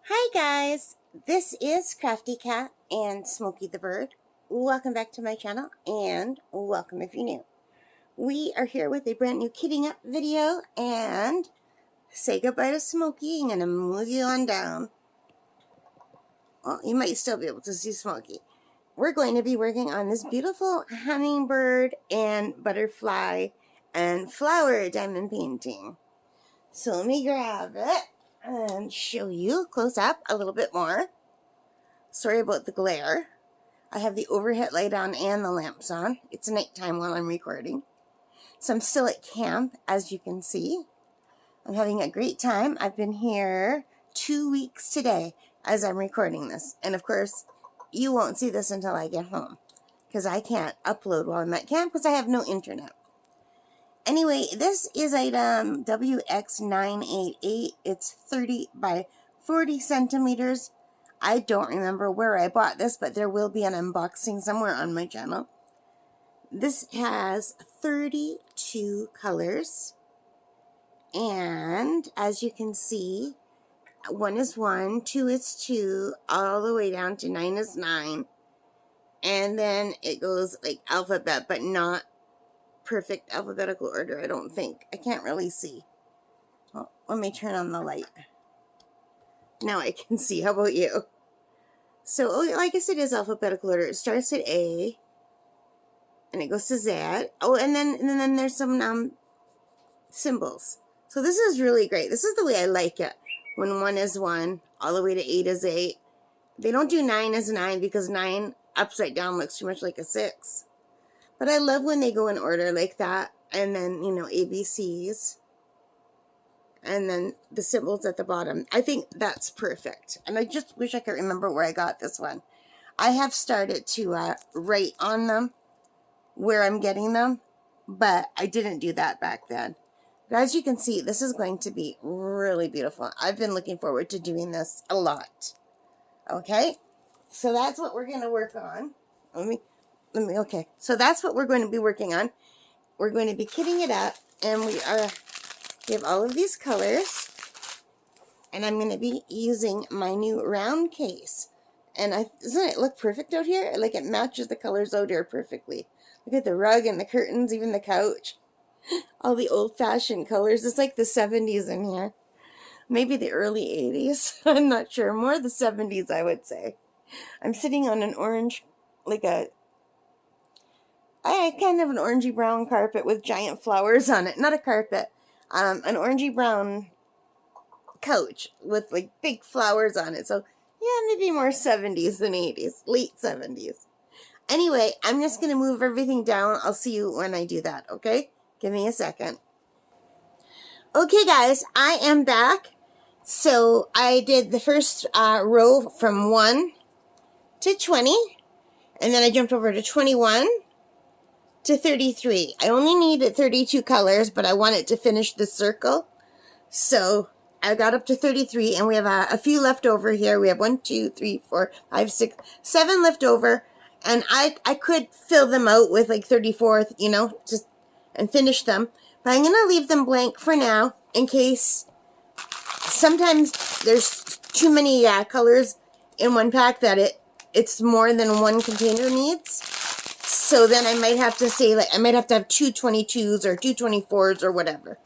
Hi guys, this is Crafty Cat and Smokey the Bird. Welcome back to my channel and welcome if you're new. We are here with a brand new kitting up video and say goodbye to Smokey. I'm going to move you on down. Well, you might still be able to see Smokey. We're going to be working on this beautiful hummingbird and butterfly and flower diamond painting. So let me grab it and show you close up a little bit more. Sorry about the glare. I have the overhead light on and the lamps on. It's nighttime while I'm recording. So I'm still at camp, as you can see. I'm having a great time. I've been here 2 weeks today as I'm recording this. And of course, you won't see this until I get home, because I can't upload while I'm at camp because I have no internet. Anyway, this is item WX988. It's 30 by 40 centimeters. I don't remember where I bought this, but there will be an unboxing somewhere on my channel. This has 32 colors. And as you can see, 1 is 1, 2 is 2, all the way down to 9 is 9. And then it goes like alphabet, but not perfect alphabetical order, I don't think. I can't really see. Well, let me turn on the light. Now I can see. How about you? So, I guess it is alphabetical order. It starts at A, and it goes to Z. Oh, and then there's some symbols. So this is really great. This is the way I like it. When 1 is 1, all the way to 8 is 8. They don't do 9 as 9 because 9 upside down looks too much like a 6. But I love when they go in order like that. And then, ABCs. And then the symbols at the bottom. I think that's perfect. And I just wish I could remember where I got this one. I have started to write on them where I'm getting them, but I didn't do that back then. But as you can see, this is going to be really beautiful. I've been looking forward to doing this a lot. Okay, so that's what we're going to work on. Okay, so that's what we're going to be working on. We're going to be kitting it up, and we have all of these colors, and I'm going to be using my new round case. And doesn't it look perfect out here? Like it matches the colors out here perfectly. Look at the rug and the curtains, even the couch. All the old-fashioned colors. It's like the 70s in here. Maybe the early 80s. I'm not sure. More the 70s, I would say. I'm sitting on an orange, kind of an orangey brown carpet with giant flowers on it. Not a carpet. An orangey brown couch with like big flowers on it. So yeah, maybe more 70s than 80s. Late 70s. Anyway, I'm just going to move everything down. I'll see you when I do that, okay? Give me a second. Okay, guys, I am back. So I did the first row from 1 to 20. And then I jumped over to 21 to 33. I only needed 32 colors, but I wanted to finish the circle. So I got up to 33, and we have a few left over here. We have 1, 2, 3, 4, 5, 6, 7 left over. And I could fill them out with like 34, just and finish them. But I'm going to leave them blank for now in case sometimes there's too many colors in one pack that it's more than one container needs. So then I might have to say, I might have to have 2 22s or 2 24s or whatever.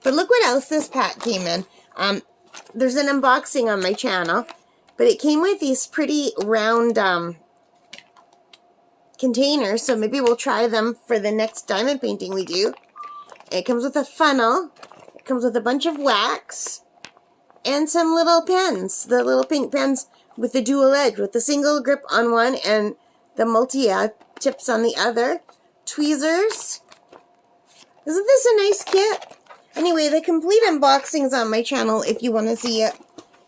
But look what else this pack came in. There's an unboxing on my channel, but it came with these pretty round containers, so maybe we'll try them for the next diamond painting we do. It comes with a funnel. It comes with a bunch of wax and some little pens, the little pink pens with the dual edge, with the single grip on one and the multi tips on the other. Tweezers. Isn't this a nice kit? Anyway, the complete unboxing's on my channel if you want to see it.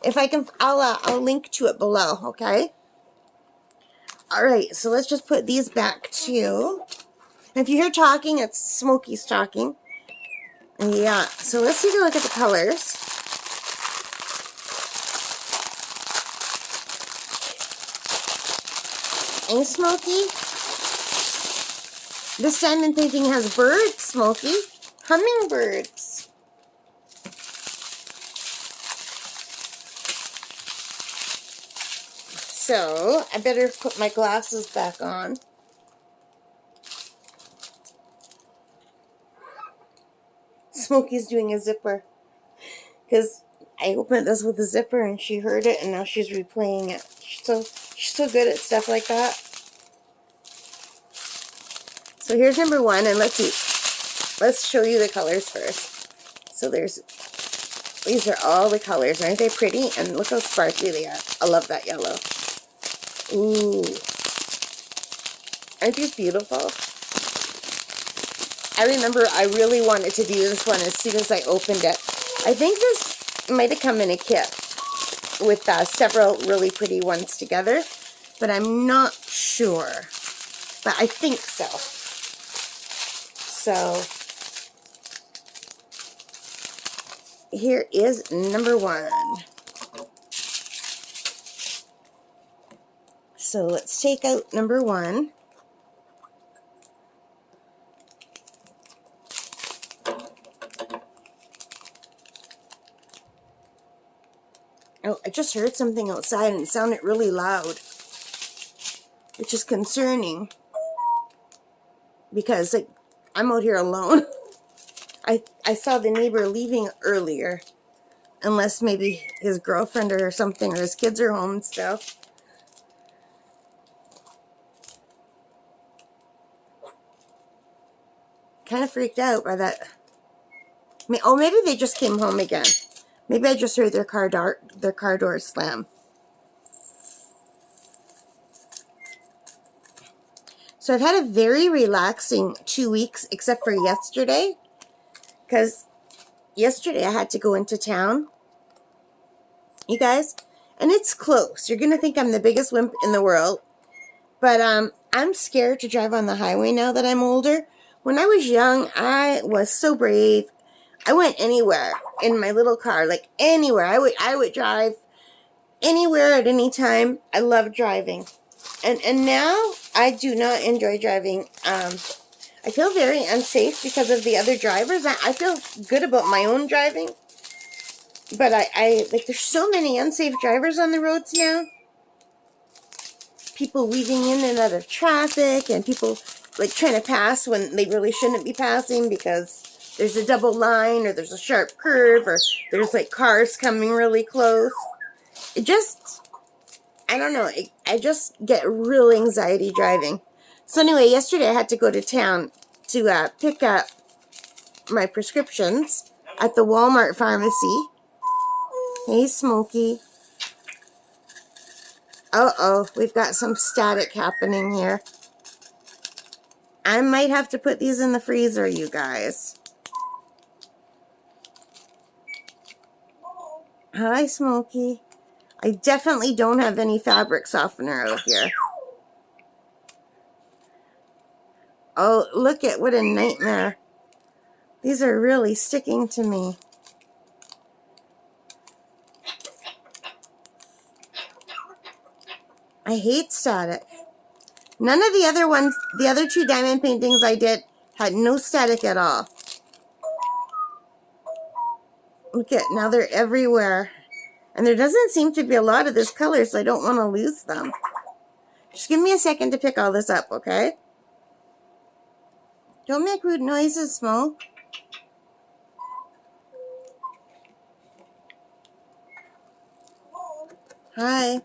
If I can, I'll link to it below, okay? Alright, so let's just put these back too. And if you hear talking, it's Smokey's talking. Yeah, so let's take a look at the colors. Hey, Smokey. This diamond painting has birds, Smokey. Hummingbirds. So, I better put my glasses back on. Smokey's doing a zipper. Because I opened this with a zipper and she heard it and now she's replaying it. She's so good at stuff like that. So here's number one, and let's see. Let's show you the colors first. So these are all the colors. Aren't they pretty? And look how sparkly they are. I love that yellow. Ooh. Aren't these beautiful? I remember I really wanted to do this one as soon as I opened it. I think this might have come in a kit with several really pretty ones together, but I'm not sure. But I think so. So, here is number one. So let's take out number one. Oh, I just heard something outside and it sounded really loud, which is concerning because I'm out here alone. I saw the neighbor leaving earlier, unless maybe his girlfriend or something or his kids are home still. Kind of freaked out by that. Oh, maybe they just came home again. Maybe I just heard their car door slam. So I've had a very relaxing 2 weeks, except for yesterday. Because yesterday I had to go into town, you guys. And it's close. You're going to think I'm the biggest wimp in the world. But I'm scared to drive on the highway now that I'm older. When I was young, I was so brave. I went anywhere in my little car, like anywhere. I would drive anywhere at any time. I love driving. And now I do not enjoy driving. I feel very unsafe because of the other drivers. I feel good about my own driving. But there's so many unsafe drivers on the roads now. People weaving in and out of traffic and people like trying to pass when they really shouldn't be passing because there's a double line or there's a sharp curve or there's like cars coming really close. It just, I don't know, I just get real anxiety driving. So anyway, yesterday I had to go to town to pick up my prescriptions at the Walmart pharmacy. Hey, Smokey. Uh-oh, we've got some static happening here. I might have to put these in the freezer, you guys. Hi, Smokey. I definitely don't have any fabric softener out here. Oh, look at what a nightmare. These are really sticking to me. I hate static. None of the other ones, the other two diamond paintings I did had no static at all. Look at, now they're everywhere. And there doesn't seem to be a lot of this color, so I don't want to lose them. Just give me a second to pick all this up, okay? Don't make rude noises, Smoke. Hi.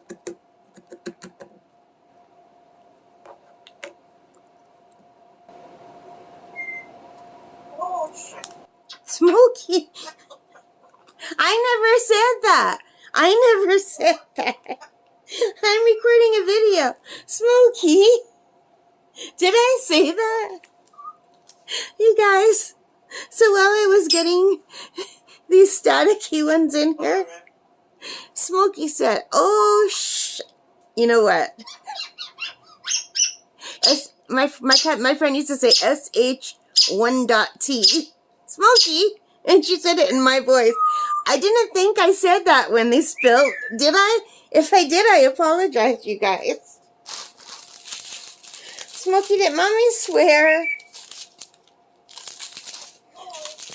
Smokey. I never said that. I never said that. I'm recording a video. Smokey. Did I say that? You guys. So while I was getting these staticky ones in here, Smokey said, oh, you know what? My friend used to say SH1.T. Smokey. And she said it in my voice. I didn't think I said that when they spilled. Did I? If I did, I apologize, you guys. Smokey, did Mommy swear?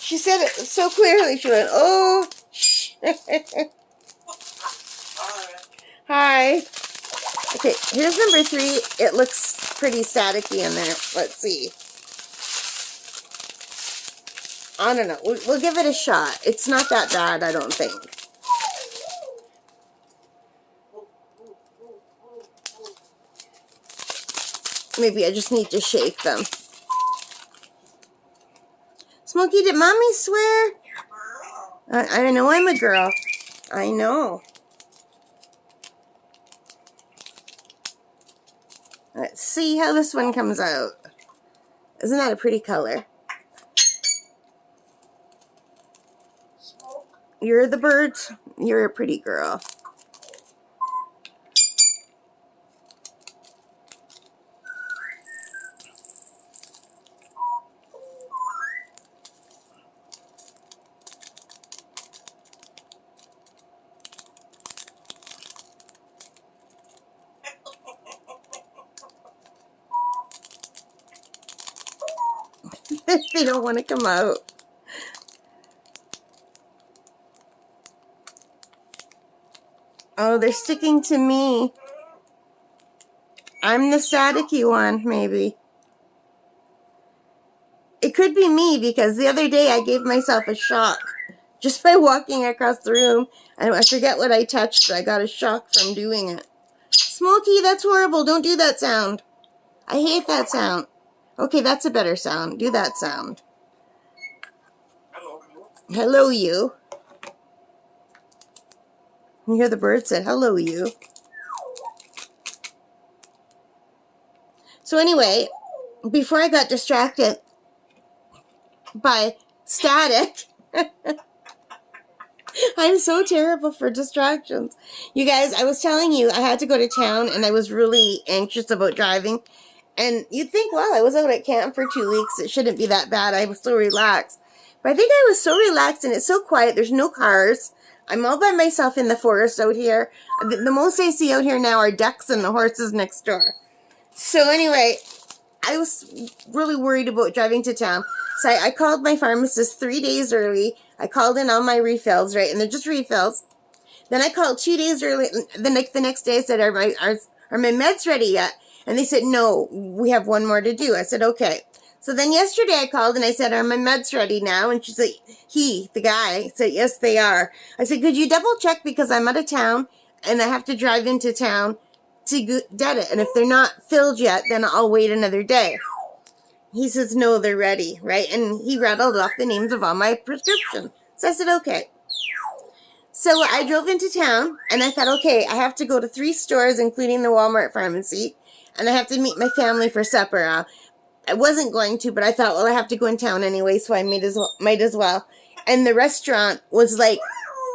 She said it so clearly. She went, oh, Hi. Okay, here's number 3. It looks pretty staticky in there. Let's see. I don't know. We'll give it a shot. It's not that bad, I don't think. Maybe I just need to shake them. Smokey, did Mommy swear? I know I'm a girl. I know. Let's see how this one comes out. Isn't that a pretty color? You're the bird. You're a pretty girl. They don't want to come out. Oh, they're sticking to me. I'm the staticky one, maybe. It could be me because the other day I gave myself a shock just by walking across the room. And I forget what I touched, but I got a shock from doing it. Smokey, that's horrible. Don't do that sound. I hate that sound. Okay, that's a better sound. Do that sound. Hello, you. You hear the bird said, hello, you. So anyway, before I got distracted by static, I'm so terrible for distractions. You guys, I was telling you I had to go to town and I was really anxious about driving. And you'd think, well, I was out at camp for 2 weeks. It shouldn't be that bad. I was so relaxed. But I think I was so relaxed and it's so quiet. There's no cars. I'm all by myself in the forest out here. The most I see out here now are ducks and the horses next door. So anyway, I was really worried about driving to town. So I called my pharmacist 3 days early. I called in all my refills, right? And they're just refills. Then I called 2 days early. The next day I said, are my meds ready yet? And they said, no, we have one more to do. I said, okay. So then yesterday I called and I said, are my meds ready now? And she said, the guy, said, yes, they are. I said, could you double check because I'm out of town and I have to drive into town to get it. And if they're not filled yet, then I'll wait another day. He says, no, they're ready, right? And he rattled off the names of all my prescriptions. So I said, okay. So I drove into town and I thought, okay, I have to go to 3 stores, including the Walmart pharmacy. And I have to meet my family for supper. I wasn't going to, but I thought, well, I have to go in town anyway, so I might as well. And the restaurant was like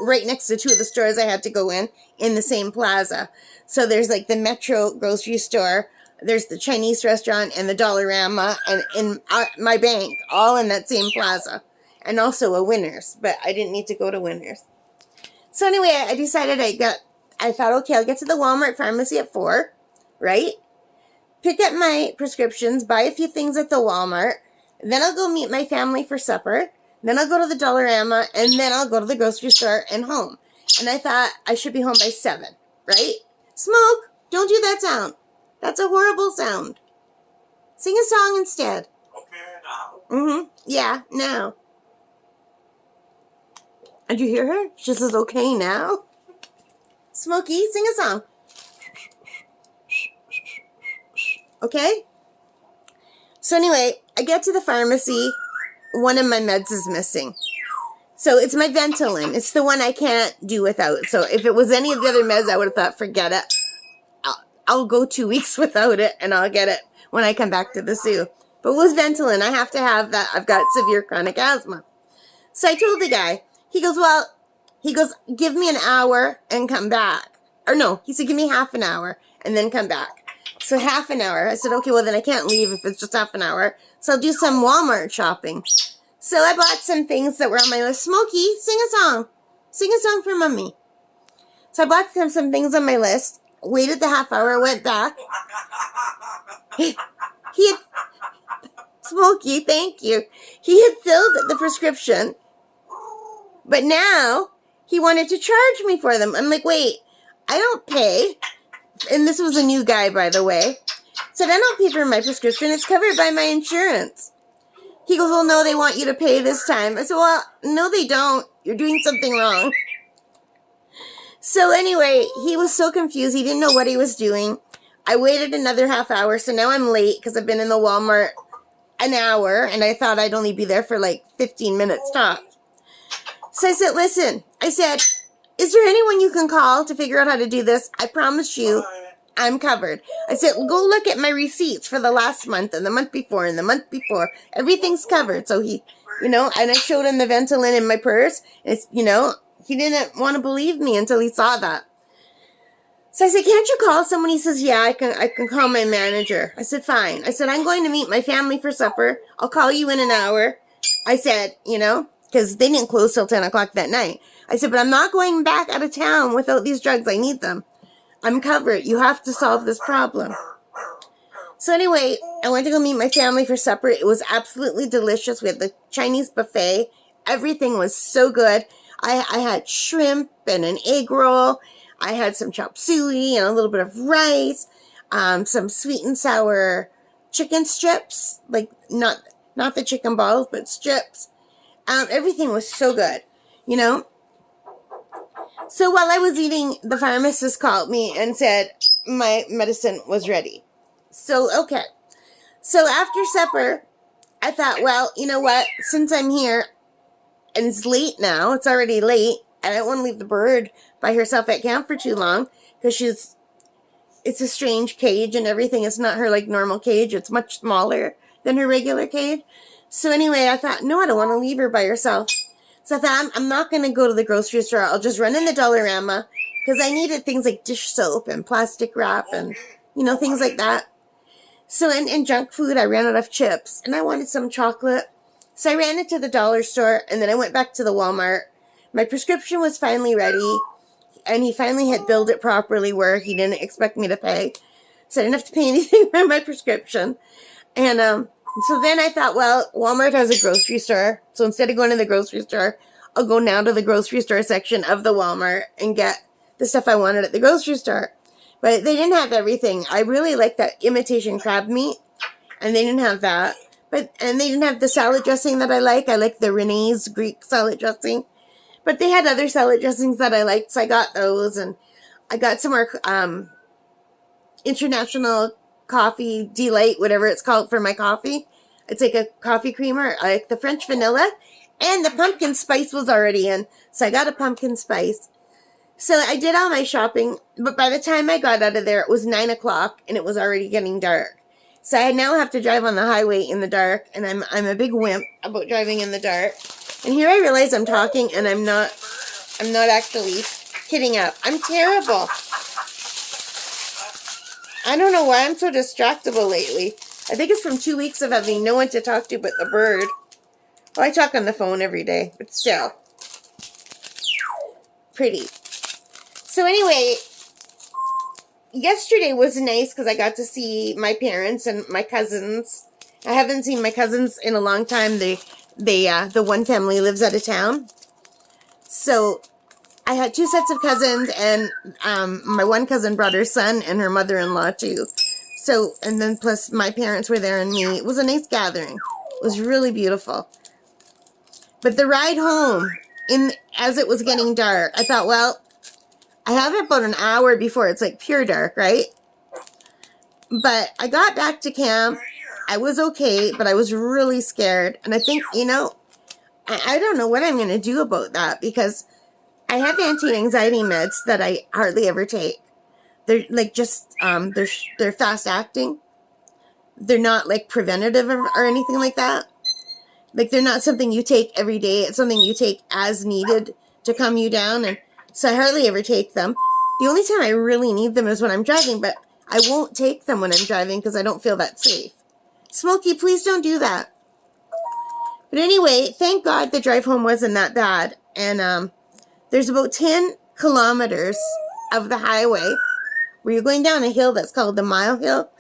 right next to 2 of the stores I had to go in the same plaza. So there's like the Metro grocery store, there's the Chinese restaurant, and the Dollarama, and in my bank, all in that same plaza. And also a Winners, but I didn't need to go to Winners. So anyway, I decided I thought, okay, I'll get to the Walmart pharmacy at 4, right? Pick up my prescriptions, buy a few things at the Walmart, then I'll go meet my family for supper, then I'll go to the Dollarama, and then I'll go to the grocery store and home. And I thought I should be home by 7, right? Smoke, don't do that sound. That's a horrible sound. Sing a song instead. Okay, now. Yeah, now. Did you hear her? She says, okay, now. Smokey, sing a song. Okay? So anyway, I get to the pharmacy. One of my meds is missing. So it's my Ventolin. It's the one I can't do without. So if it was any of the other meds, I would have thought, forget it. I'll go 2 weeks without it, and I'll get it when I come back to the zoo. But it was Ventolin. I have to have that. I've got severe chronic asthma. So I told the guy. He goes, give me an hour and come back. Or no, he said, give me half an hour and then come back. So half an hour. I said, okay, well, then I can't leave if it's just half an hour. So I'll do some Walmart shopping. So I bought some things that were on my list. Smokey, sing a song. Sing a song for Mommy. So I bought some things on my list. Waited the half hour, went back. He had, Smokey, thank you. He had filled the prescription. But now he wanted to charge me for them. I'm like, wait, I don't pay. and this was a new guy, by the way, said, I don't pay for my prescription. It's covered by my insurance. He goes, well, no, they want you to pay this time. I said, well, no, they don't. You're doing something wrong. So anyway, he was so confused. He didn't know what he was doing. I waited another half hour, so now I'm late because I've been in the Walmart an hour, and I thought I'd only be there for like 15 minutes tops. So I said, listen, I said, is there anyone you can call to figure out how to do this? I promise you, I'm covered. I said, go look at my receipts for the last month and the month before and the month before. Everything's covered. So he, and I showed him the Ventolin in my purse. It's, he didn't want to believe me until he saw that. So I said, can't you call someone? He says, yeah, I can call my manager. I said, fine. I said, I'm going to meet my family for supper. I'll call you in an hour. I said, because they didn't close till 10 o'clock that night. I said, but I'm not going back out of town without these drugs. I need them. I'm covered. You have to solve this problem. So anyway, I went to go meet my family for supper. It was absolutely delicious. We had the Chinese buffet. Everything was so good. I had shrimp and an egg roll. I had some chop suey and a little bit of rice, some sweet and sour chicken strips, like not the chicken balls, but strips. Everything was so good, So while I was eating, the pharmacist called me and said my medicine was ready. So, okay. So after supper, I thought, well, you know what? Since I'm here and it's late now, it's already late, and I don't want to leave the bird by herself at camp for too long because it's a strange cage and everything. It's not her like normal cage. It's much smaller than her regular cage. So anyway, I thought, no, I don't want to leave her by herself. So I thought, I'm not going to go to the grocery store. I'll just run in the Dollarama because I needed things like dish soap and plastic wrap and, things like that. So in junk food, I ran out of chips and I wanted some chocolate. So I ran into the dollar store and then I went back to the Walmart. My prescription was finally ready and he finally had billed it properly where he didn't expect me to pay. So I didn't have to pay anything for my prescription. And, so then I thought, well, Walmart has a grocery store. So instead of going to the grocery store, I'll go now to the grocery store section of the Walmart and get the stuff I wanted at the grocery store. But they didn't have everything. I really like that imitation crab meat, and they didn't have that. And they didn't have the salad dressing that I like. I like the Renee's Greek salad dressing. But they had other salad dressings that I liked, so I got those. And I got some more International Coffee Delight, whatever it's called, for my coffee. It's like a coffee creamer. I like the French vanilla, and the pumpkin spice was already in, so I got a pumpkin spice. So I did all my shopping, but by the time I got out of there, it was 9 o'clock, and it was already getting dark. So I now have to drive on the highway in the dark, and I'm a big wimp about driving in the dark. And here I realize I'm talking, and I'm not actually hitting up. I'm terrible. I don't know why I'm so distractible lately. I think it's from 2 weeks of having no one to talk to but the bird. Well, I talk on the phone every day, but still. Pretty. So anyway, yesterday was nice because I got to see my parents and my cousins. I haven't seen my cousins in a long time. The one family lives out of town. So I had 2 sets of cousins, and my one cousin brought her son and her mother-in-law too. So, and then plus my parents were there and me. It was a nice gathering. It was really beautiful. But the ride home, as it was getting dark, I thought, well, I have about an hour before it's like pure dark, right? But I got back to camp. I was okay, but I was really scared. And I think, I don't know what I'm going to do about that because I have anti-anxiety meds that I hardly ever take. They're like just, they're fast acting. They're not like preventative or anything like that. Like they're not something you take every day. It's something you take as needed to calm you down. And so I hardly ever take them. The only time I really need them is when I'm driving, but I won't take them when I'm driving because I don't feel that safe. Smokey, please don't do that. But anyway, thank God the drive home wasn't that bad. And there's about 10 kilometers of the highway where you're going down a hill that's called the Mile Hill.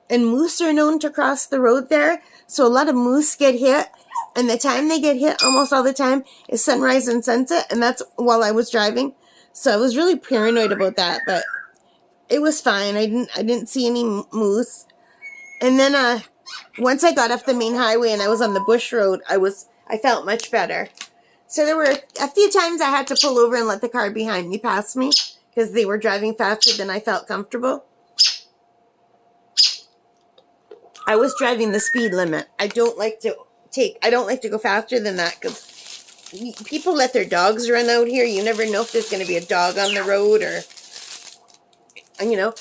And moose are known to cross the road there. So a lot of moose get hit. And the time they get hit almost all the time is sunrise and sunset. And that's while I was driving. So I was really paranoid about that. But it was fine. I didn't see any moose. And then once I got off the main highway and I was on the bush road, I felt much better. So there were a few times I had to pull over and let the car behind me pass me because they were driving faster than I felt comfortable. I was driving the speed limit. I don't like to go faster than that because people let their dogs run out here. You never know if there's going to be a dog on the road or, you know,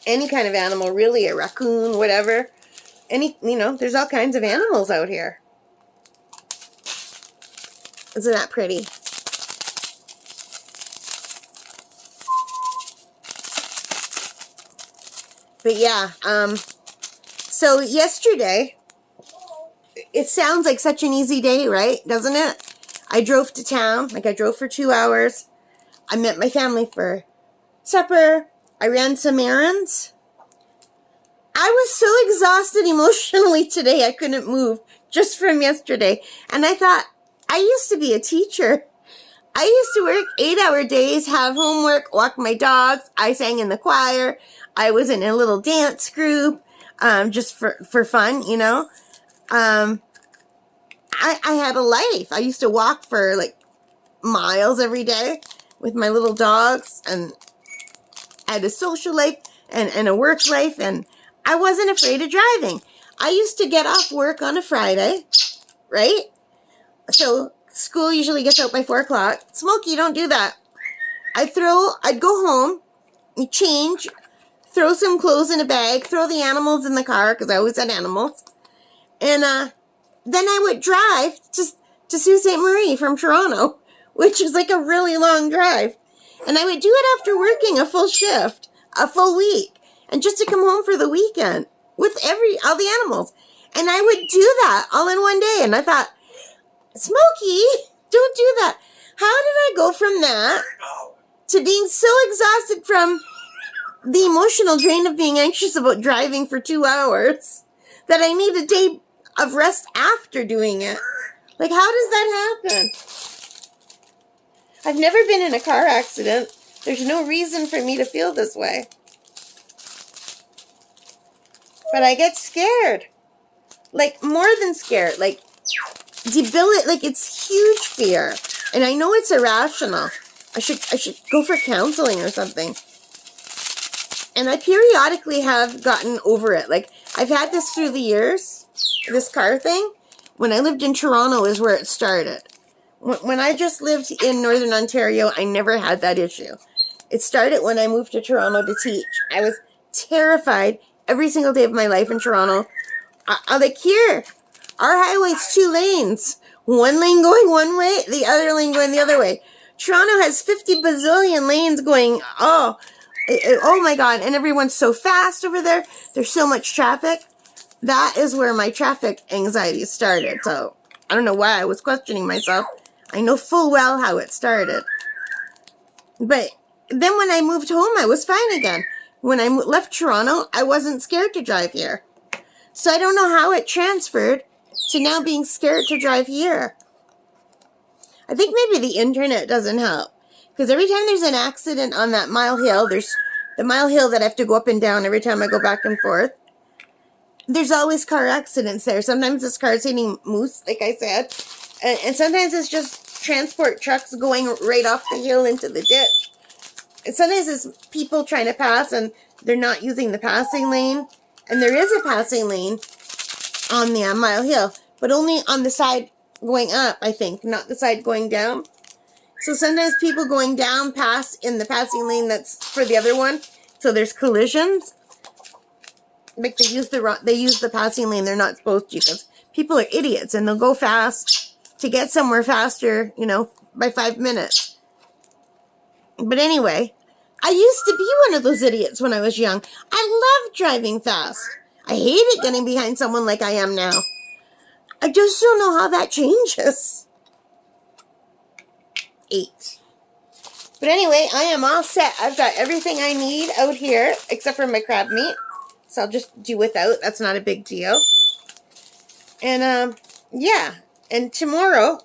any kind of animal, really, a raccoon, whatever. There's all kinds of animals out here. Isn't that pretty? But yeah, so yesterday, it sounds like such an easy day, right? Doesn't it? I drove to town, I drove for 2 hours. I met my family for supper. I ran some errands. I was so exhausted emotionally today, I couldn't move, just from yesterday. And I thought, I used to be a teacher. I used to work 8-hour days, have homework, walk my dogs. I sang in the choir. I was in a little dance group, just for fun, you know. I had a life. I used to walk for like miles every day with my little dogs, and I had a social life and a work life, and I wasn't afraid of driving. I used to get off work on a Friday, right? So school usually gets out by 4 o'clock. Smokey, don't do that. I'd go home, change, throw some clothes in a bag, throw the animals in the car, because I always had animals. And then I would drive to Sault Ste. Marie from Toronto, which is like a really long drive. And I would do it after working a full shift, a full week, and just to come home for the weekend with all the animals. And I would do that all in one day. And I thought, Smokey, don't do that. How did I go from that to being so exhausted from the emotional drain of being anxious about driving for 2 hours that I need a day of rest after doing it? Like, how does that happen? I've never been in a car accident. There's no reason for me to feel this way. But I get scared. Like, more than scared. Like, it's huge fear. And I know it's irrational. I should go for counseling or something. And I periodically have gotten over it. Like, I've had this through the years, this car thing. When I lived in Toronto is where it started. When I just lived in Northern Ontario, I never had that issue. It started when I moved to Toronto to teach. I was terrified every single day of my life in Toronto. Like here, our highway's 2 lanes. One lane going one way, the other lane going the other way. Toronto has 50 bazillion lanes going, oh my God. And everyone's so fast over there. There's so much traffic. That is where my traffic anxiety started. So I don't know why I was questioning myself. I know full well how it started. But then when I moved home, I was fine again. When I left Toronto, I wasn't scared to drive here. So I don't know how it transferred to now being scared to drive here. I think maybe the internet doesn't help. Because every time there's an accident on that mile hill, there's the mile hill that I have to go up and down every time I go back and forth. There's always car accidents there. Sometimes this car's hitting moose, like I said. And sometimes it's just transport trucks going right off the hill into the ditch. And sometimes it's people trying to pass and they're not using the passing lane. And there is a passing lane on the mile hill, but only on the side going up, I think, not the side going down. So sometimes people going down pass in the passing lane that's for the other one. So there's collisions. Like they use the passing lane they're not supposed to, because people are idiots and they'll go fast to get somewhere faster, by 5 minutes. But anyway, I used to be one of those idiots when I was young. I loved driving fast. I hated getting behind someone like I am now. I just don't know how that changes. 8. But anyway, I am all set. I've got everything I need out here except for my crab meat. So I'll just do without. That's not a big deal. And, yeah. And tomorrow,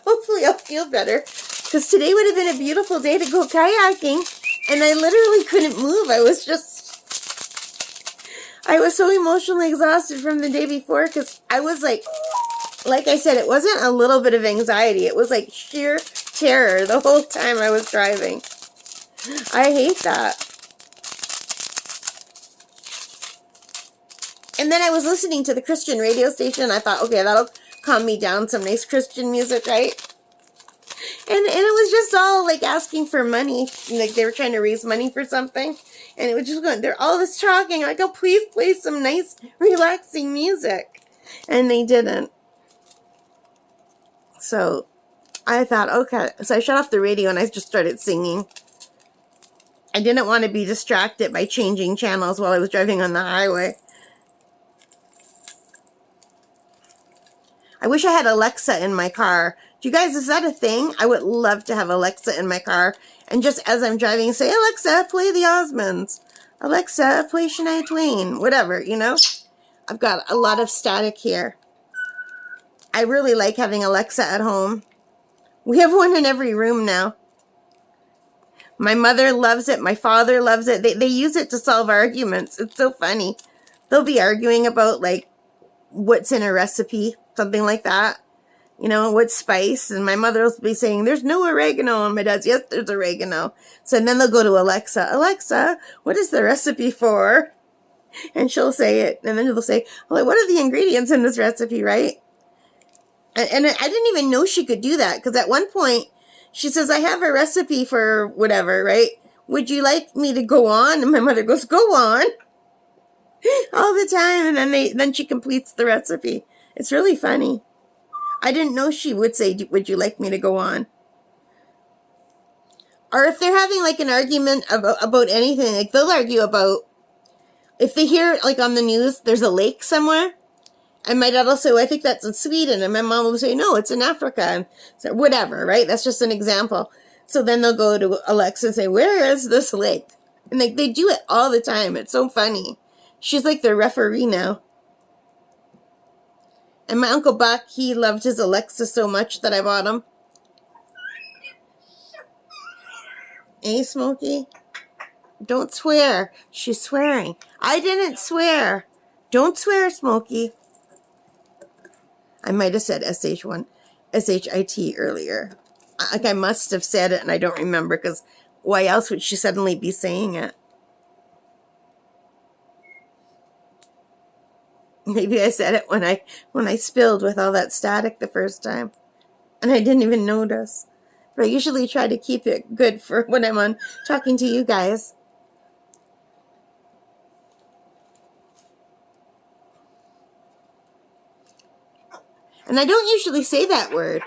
hopefully I'll feel better. Because today would have been a beautiful day to go kayaking. And I literally couldn't move. I was so emotionally exhausted from the day before because I was like I said, it wasn't a little bit of anxiety. It was like sheer terror the whole time I was driving. I hate that. And then I was listening to the Christian radio station. And I thought, okay, that'll calm me down. Some nice Christian music, right? And it was just all like asking for money. Like they were trying to raise money for something. And it was just going, they're all this talking. Like, oh, please play some nice, relaxing music. And they didn't. So I thought, okay. So I shut off the radio and I just started singing. I didn't want to be distracted by changing channels while I was driving on the highway. I wish I had Alexa in my car. Do you guys, is that a thing? I would love to have Alexa in my car. And just as I'm driving, say, Alexa, play the Osmonds. Alexa, play Shania Twain. Whatever, you know? I've got a lot of static here. I really like having Alexa at home. We have one in every room now. My mother loves it. My father loves it. They use it to solve arguments. It's so funny. They'll be arguing about, like, what's in a recipe, something like that. You know, what spice? And my mother will be saying, there's no oregano. And my dad's, yes, there's oregano. So then they'll go to Alexa. Alexa, what is the recipe for? And she'll say it. And then they'll say, well, what are the ingredients in this recipe, right? And I didn't even know she could do that. Because at one point, she says, I have a recipe for whatever, right? Would you like me to go on? And my mother goes, go on. All the time. And then she completes the recipe. It's really funny. I didn't know she would say, would you like me to go on? Or if they're having like an argument about anything, like they'll argue about, if they hear like on the news, there's a lake somewhere. And my dad will say, well, I think that's in Sweden. And my mom will say, no, it's in Africa. And so whatever, right? That's just an example. So then they'll go to Alexa and say, where is this lake? And they do it all the time. It's so funny. She's like the referee now. And my Uncle Buck, he loved his Alexa so much that I bought him. Hey, Smokey? Don't swear. She's swearing. I didn't swear. Don't swear, Smokey. I might have said SH1, SHIT earlier. Like I must have said it and I don't remember because why else would she suddenly be saying it? Maybe I said it when I spilled with all that static the first time. And I didn't even notice. But I usually try to keep it good for when I'm on talking to you guys. And I don't usually say that word.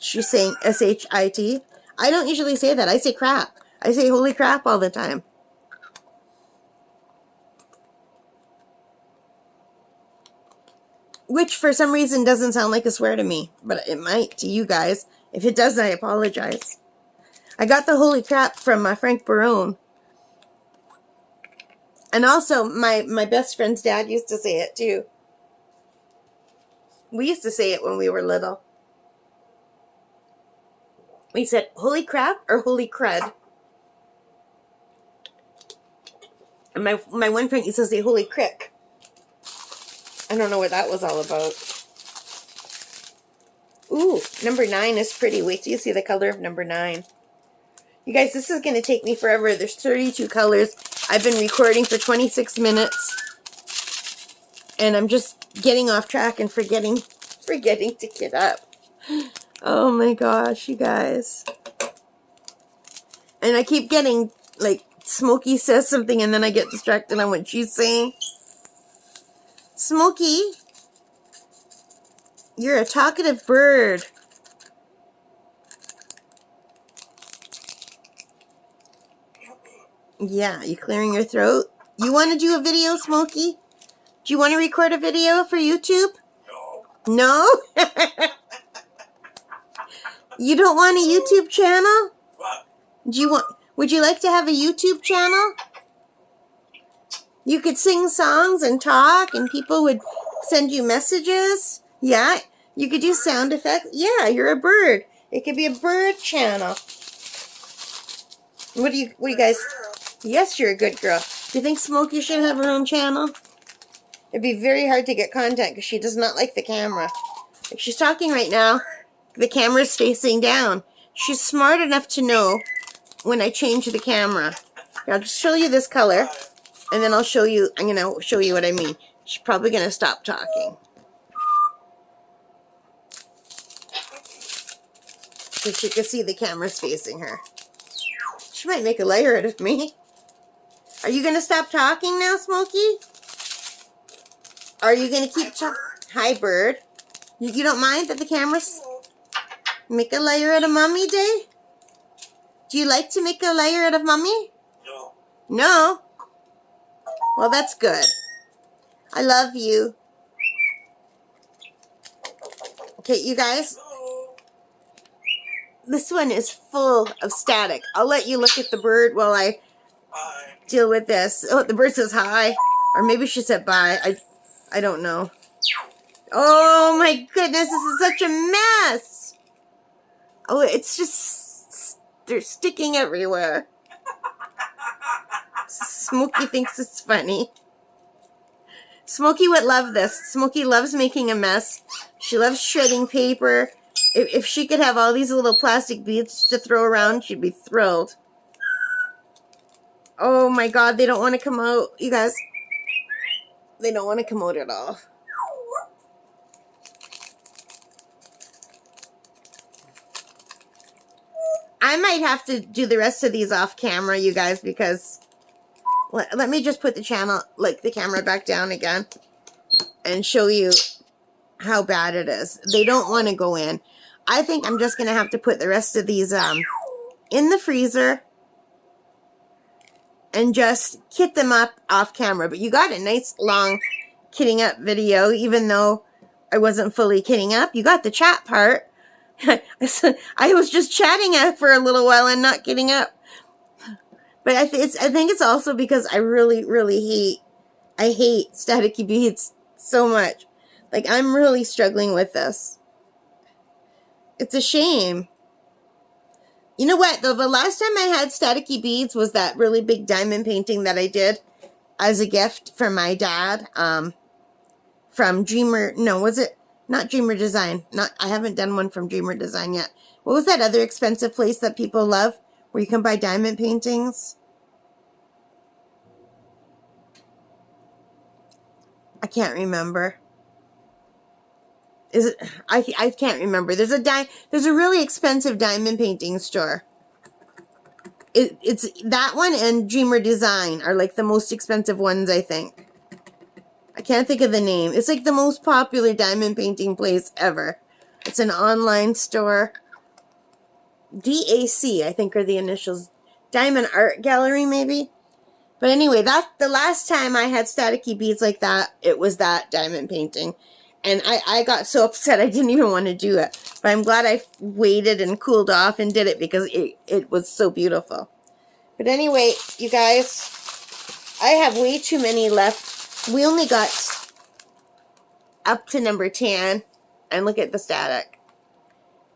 She's saying SHIT. I don't usually say that. I say crap. I say holy crap all the time. Which for some reason doesn't sound like a swear to me. But it might to you guys. If it does, I apologize. I got the holy crap from Frank Barone. And also, my best friend's dad used to say it too. We used to say it when we were little. We said, holy crap or holy crud. And my one friend used to say, holy crick. I don't know what that was all about. Ooh, number 9 is pretty. Wait till you see the color of number 9. You guys, this is going to take me forever. There's 32 colors. I've been recording for 26 minutes. And I'm just getting off track and forgetting to get up. Oh my gosh, you guys. And I keep getting, like, Smokey says something and then I get distracted on what she's saying. Smokey, you're a talkative bird. Yeah, you clearing your throat? You want to do a video, Smokey? Do you want to record a video for YouTube? No? No? You don't want a YouTube channel? Would you like to have a YouTube channel? You could sing songs and talk and people would send you messages. Yeah, you could do sound effects. Yeah, you're a bird. It could be a bird channel. What do you guys? Yes, you're a good girl. Do you think Smokey should have her own channel? It'd be very hard to get contact because she does not like the camera. If she's talking right now, the camera's facing down. She's smart enough to know when I change the camera. I'll just show you this color, and then I'm gonna show you what I mean. She's probably gonna stop talking. So she can see the camera's facing her. She might make a layer out of me. Are you gonna stop talking now, Smokey? Are you gonna keep talking? Hi, bird. You don't mind that the camera's... Make a layer out of Mommy, Day? Do you like to make a layer out of Mommy? No. No? Well, that's good. I love you. Okay, you guys. This one is full of static. I'll let you look at the bird while I deal with this. Oh, the bird says hi. Or maybe she said bye. I don't know. Oh my goodness, this is such a mess. Oh, it's just, they're sticking everywhere. Smokey thinks it's funny. Smokey would love this. Smokey loves making a mess. She loves shredding paper. If she could have all these little plastic beads to throw around, she'd be thrilled. Oh my God, they don't want to come out. You guys, they don't want to come out at all. I might have to do the rest of these off camera, you guys, because let me just put the camera back down again and show you how bad it is. They don't want to go in. I think I'm just going to have to put the rest of these in the freezer and just kit them up off camera. But you got a nice long kitting up video, even though I wasn't fully kitting up. You got the chat part. I was just chatting for a little while and not getting up. But I think it's also because I really hate staticky beads so much. Like, I'm really struggling with this. It's a shame. You know what, though? The last time I had staticky beads was that really big diamond painting that I did as a gift for my dad. From Dreamer, no, was it? Not Dreamer Design. I haven't done one from Dreamer Design yet. What was that other expensive place that people love where you can buy diamond paintings? I can't remember. Is it? I can't remember. There's a really expensive diamond painting store. It's that one and Dreamer Design are like the most expensive ones, I think. I can't think of the name. It's like the most popular diamond painting place ever. It's an online store. DAC, I think, are the initials. Diamond Art Gallery, maybe? But anyway, the last time I had staticky beads like that, it was that diamond painting. And I got so upset I didn't even want to do it. But I'm glad I waited and cooled off and did it because it was so beautiful. But anyway, you guys, I have way too many left. We only got up to number 10. And look at the static.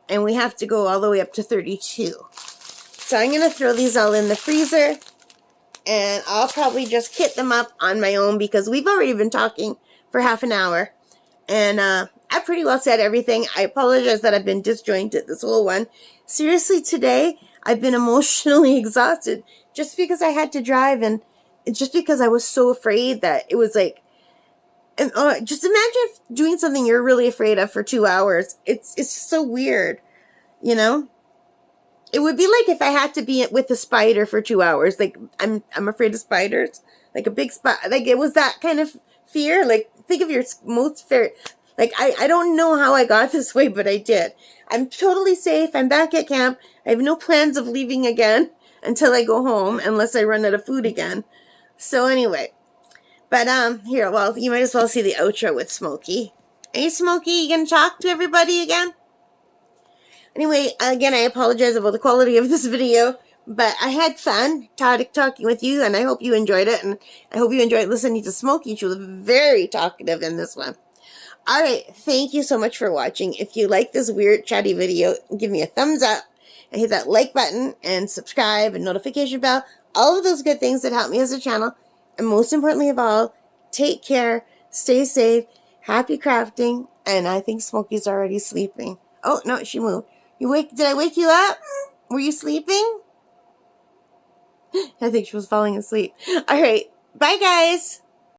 And we have to go all the way up to 32. So I'm going to throw these all in the freezer. And I'll probably just kit them up on my own because we've already been talking for half an hour. And I pretty well said everything. I apologize that I've been disjointed this whole one. Seriously, today I've been emotionally exhausted just because I had to drive and just because I was so afraid that it was like, just imagine doing something you're really afraid of for 2 hours. It's just so weird, you know? It would be like if I had to be with a spider for 2 hours. Like, I'm afraid of spiders. Like a big spider. Like, it was that kind of fear. Like, think of your most fear. Like, I don't know how I got this way, but I did. I'm totally safe. I'm back at camp. I have no plans of leaving again until I go home, unless I run out of food again. So anyway. But, here, well, you might as well see the outro with Smokey. Hey, Smokey, you gonna talk to everybody again? Anyway, again, I apologize about the quality of this video, but I had fun talking with you, and I hope you enjoyed it, and I hope you enjoyed listening to Smokey. She was very talkative in this one. Alright, thank you so much for watching. If you like this weird chatty video, give me a thumbs up, and hit that like button and subscribe and notification bell. All of those good things that help me as a channel. And most importantly of all, take care, stay safe, happy crafting. And I think Smokey's already sleeping. Oh, no, she moved. Did I wake you up? Were you sleeping? I think she was falling asleep. All right. Bye, guys.